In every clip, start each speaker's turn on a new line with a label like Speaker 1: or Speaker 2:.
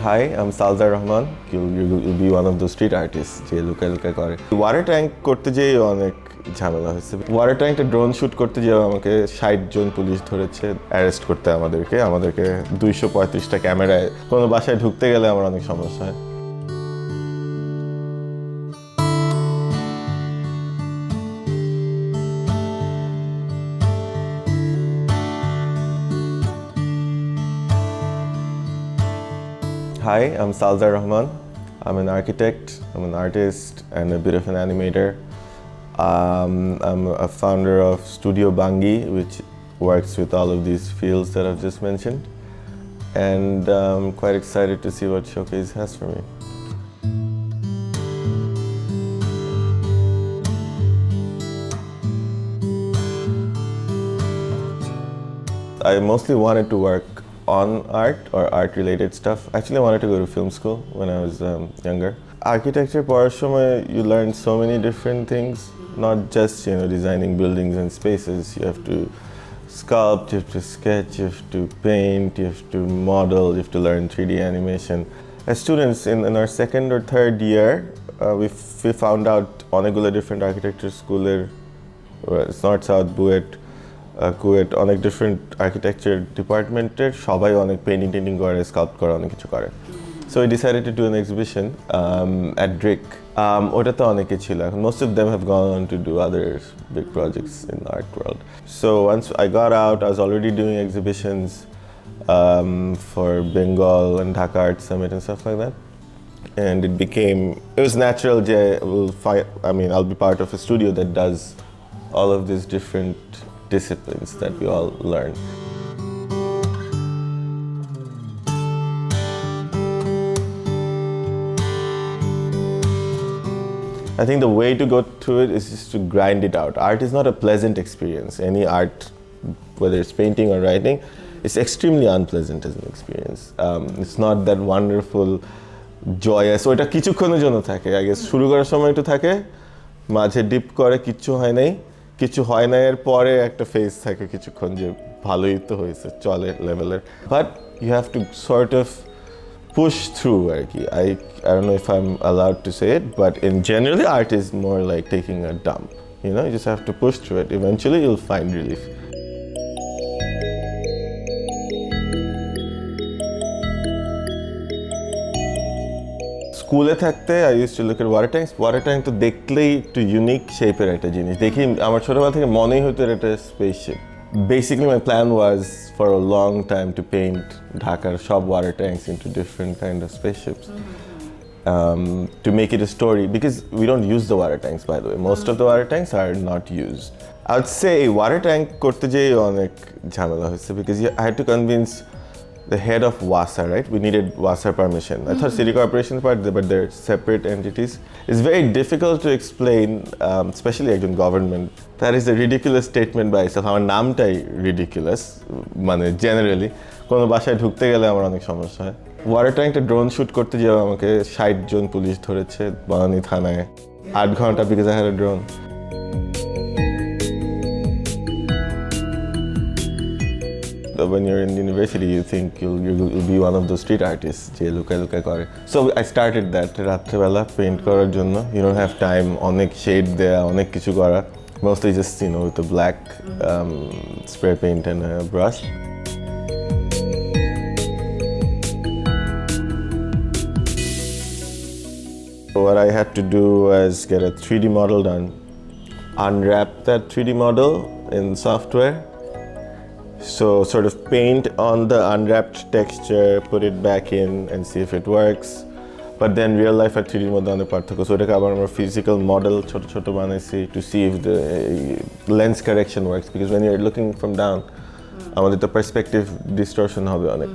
Speaker 1: Hi, I'm Salzar Rahman. You'll be one of those street artists যে লুকায় লুকায় করে ওয়াটার ট্যাঙ্ক করতে যেয়ে অনেক ঝামেলা হয়েছে। ওয়াটার ট্যাঙ্কটা ড্রোন শুট করতে যেয়ে আমাকে 60 জন পুলিশ ধরেছে অ্যারেস্ট করতে আমাদেরকে 235টা ক্যামেরায় কোনো বাসায় ঢুকতে গেলে আমার অনেক সমস্যা হয়। Hi, I'm Salzar Rahman. I'm an architect, I'm an artist, and a bit of an animator. I'm a founder of Studio Bangi, which works with all of these fields that I've just mentioned. And I'm quite excited to see what Showcase has for me. I mostly wanted to work on art or art-related stuff. Actually, I wanted to go to film school when I was younger. Architecture, পড়ার সময় you learn so many different things, not just designing buildings and spaces. You have to sculpt, you have to sketch, you have to paint, you have to model, you have to learn 3D animation. As students in our second or third year, we found out অনেকগুলো different architecture schooler, it's North South, Buet, KUET অনেক different architecture ডিপার্টমেন্টের সবাই অনেক painting করে স্কাল্পট করে অনেক কিছু করে so I decided to do an exhibition at Drik ওটাতে অনেকে ছিল এখন most of them have gone on to do other big projects in art world so once I got out I was already doing exhibitions for Bengal and Dhaka Art Summit and stuff like that and it was natural I'll be part of a studio that does all of these different disciplines that we all learn. I think the way to go through it is just to grind it out. Art is not a pleasant experience. Any art, whether it's painting or writing, it's extremely unpleasant as an experience. It's not that wonderful, joyous. So এটা কিছুক্ষণের জন্য থাকে I guess শুরু করার সময় একটু থাকে মাঝে ডিপ করে কিচ্ছু হয় নাই কিছু হয় না এর পরে একটা ফেজ থাকে কিছুক্ষণ যে ভালোই তো হয়েছে চলে লেভেলের but you have to sort of push through আর কি I don't know if I'm allowed to say it but in generally art is more like taking a dump you just have to push through it eventually you'll find relief. স্কুলে থাকতে I used to look at water tanks. Water tank তো দেখলেই একটু unique শেপের একটা জিনিস দেখি আমার ছোটবেলা থেকে মনেই হতো এটা spaceship. Basically my plan was for a long time to paint Dhaka's sub water tanks into different kind of spaceships to make it a story because we don't use the water tanks by the way. Most of the water tanks are not used. I would say water tank করতে যেয়ে অনেক ঝামেলা হয়েছে because I had to convince the head of WASA, right? We needed WASA permission. I thought city corporations part, but they're separate entities. It's very difficult to explain, especially like in government. That is a ridiculous statement by itself. আমার নামটাই ridiculous, মানে generally. কোনো বাসায় ঢুকতে গেলে আমার অনেক সমস্যা হয়। ওয়াটার ট্যাঙ্কটা ড্রোন শুট করতে যেয়ে আমাকে 60 জন পুলিশ ধরেছে বনানী থানায় 8 ঘন্টা because I had a drone. When you're in university, you think you'll be one of those street artists. So I started that. রাত্রেবেলা paint করার জন্য. You don't have time. অনেক shade দেয়া, অনেক কিছু করা. Mostly just with a black spray paint and a brush. So what I had to do was get a 3D model done, unwrap that 3D model in software. So sort of paint on the unwrapped texture, put it back in and see if it works. But then real life R 3D মধ্যে অনেক পার্থক্য so এটাকে আবার আমরা physical model ছোট ছোট বানাইছি to see if the lens correction works because when you're looking from down আমাদের তো perspective distortion হবে অনেক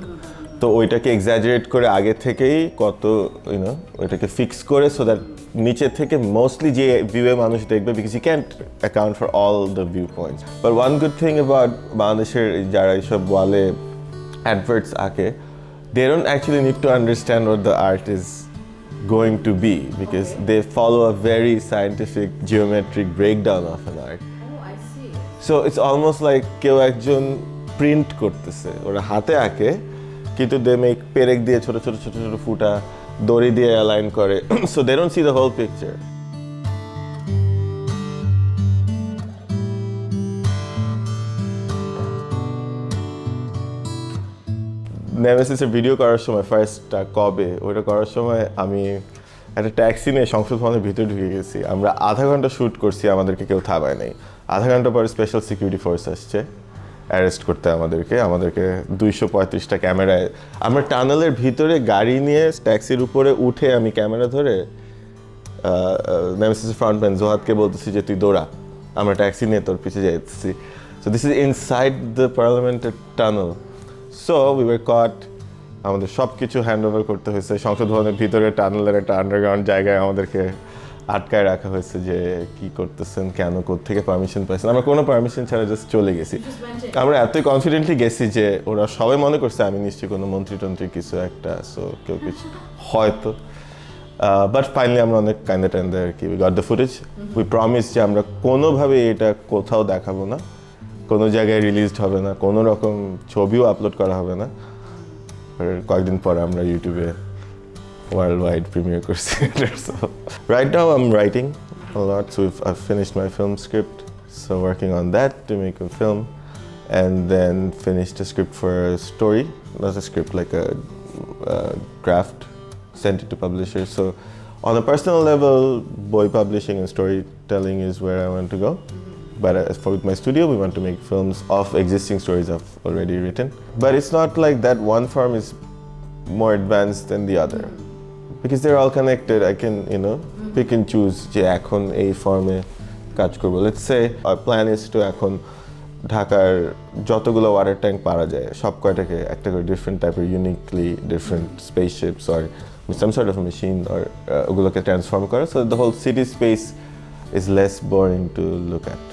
Speaker 1: তো ওইটাকে exaggerate করে আগে থেকেই কত ওইটাকে ফিক্স করে so that নিচে থেকে মোস্টলি যে ভিউয়ে মানুষ দেখবে because you can't account for all the viewpoints but one good thing about বাংলাদেশের যারা এইসব ওয়ালে adverts আঁকে they don't actually need to understand what the art is going to be because they follow a very scientific geometric breakdown of an art.
Speaker 2: I see.
Speaker 1: So it's almost like কেউ একজন print করতেছে ওরা হাতে আঁকে কিন্তু they make পেরেক দিয়ে ছোট ছোট ছোট ছোট ফুটা দড়ি দিয়ে অ্যালাইন করে so they don't see the whole picture. নেমেসিসের ভিডিও করার সময় ফার্স্টটা কবে ওইটা করার সময় আমি একটা ট্যাক্সি নিয়ে সংসদ ভবনের ভিতরে ঢুকে গেছি। আমরা আধা ঘন্টা শ্যুট করছি, আমাদেরকে কেউ থামায় নাই। আধা ঘন্টা পরে স্পেশাল সিকিউরিটি ফোর্স আসছে অ্যারেস্ট করতে আমাদেরকে 235টা ক্যামেরায়। আমরা টানেলের ভিতরে গাড়ি নিয়ে ট্যাক্সির উপরে উঠে আমি ক্যামেরা ধরে নেমেসিসের ফ্রন্টম্যান জোহাদকে বলতেছি যে তুই দৌড়া, আমরা ট্যাক্সি নিয়ে তোর পিছিয়ে যাইতেছি। So this is inside the পার্লামেন্টের টানেল। সো উই ওয়ার কট, আমাদের সব কিছু হ্যান্ড ওভার করতে হয়েছে। সংসদ ভবনের ভিতরে টানেলের একটা আন্ডারগ্রাউন্ড জায়গায় আমাদেরকে আটকায় রাখা হয়েছে যে কি করতেছেন, কেন, কোত্থেকে পারমিশন পাইছেন। আমরা কোনো পারমিশন ছাড়া জাস্ট চলে গেছি। আমরা এতই কনফিডেন্টলি গেছি যে ওরা সবাই মনে করছে আমি নিশ্চয়ই কোনো মন্ত্রী কিছু একটা, সো কেউ কিছু হয়তো। বাট ফাইনালি আমরা অনেক কাইন্দে টাইন্দে আর কি we got the footage. We promise যে আমরা কোনোভাবে এটা কোথাও দেখাবো না, কোনো জায়গায় রিলিজড হবে না, কোনো রকম ছবিও আপলোড করা হবে না। কয়েকদিন পরে আমরা ইউটিউবে worldwide premiere করছি। So right now I'm writing a lot, so I've finished my film script, so working on that to make a film, and then finished a script for a story, not a script, like a draft, sent it to publishers. So on a personal level, boy publishing and storytelling is where I want to go. But as for with my studio, we want to make films of existing stories I've already written. But it's not like that one form is more advanced than the other. Because they're all connected, I can, pick and choose যে এখন এই ফর্মে কাজ করবো। Let's say our plan is to এখন ঢাকার যতগুলো water tank পারা যায় সব কয়টাকে একটা করে ডিফারেন্ট টাইপের uniquely different spaceships or some sort of a machine or ওগুলোকে ট্রান্সফর্ম করা, so the whole city space is less boring to look at.